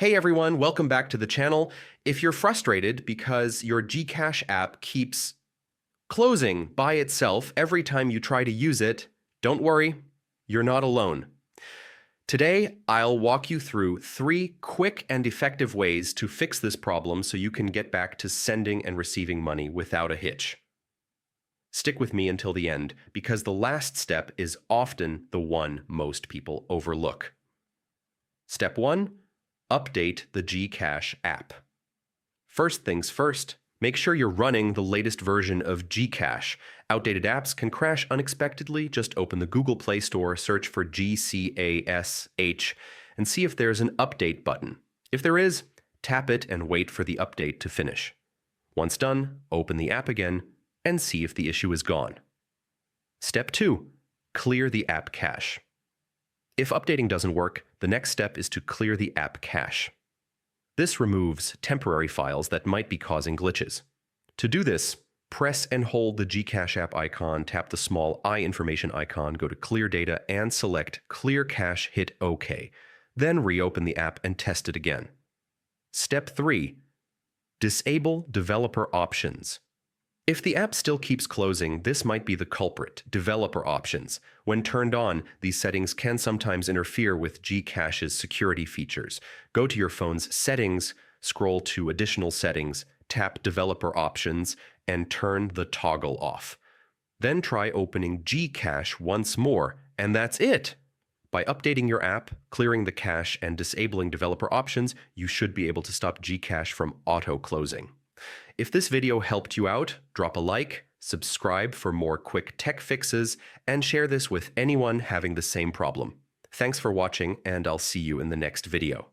Hey everyone, welcome back to the channel. If you're frustrated because your GCash app keeps closing by itself every time you try to use it, don't worry, you're not alone. Today, I'll walk you through 3 quick and effective ways to fix this problem so you can get back to sending and receiving money without a hitch. Stick with me until the end, because the last step is often the one most people overlook. Step 1. Update the GCash app. First things first, make sure you're running the latest version of GCash. Outdated apps can crash unexpectedly. Just open the Google Play Store, search for GCash, and see if there's an update button. If there is, tap it and wait for the update to finish. Once done, open the app again and see if the issue is gone. Step 2. Clear the app cache. If updating doesn't work, the next step is to clear the app cache. This removes temporary files that might be causing glitches. To do this, press and hold the GCash app icon, tap the small I information icon, go to Clear Data, and select Clear Cache, hit OK. Then reopen the app and test it again. Step 3. Disable developer options. If the app still keeps closing, this might be the culprit, developer options. When turned on, these settings can sometimes interfere with GCash's security features. Go to your phone's settings, scroll to additional settings, tap developer options, and turn the toggle off. Then try opening GCash once more, and that's it! By updating your app, clearing the cache, and disabling developer options, you should be able to stop GCash from auto-closing. If this video helped you out, drop a like, subscribe for more quick tech fixes, and share this with anyone having the same problem. Thanks for watching, and I'll see you in the next video.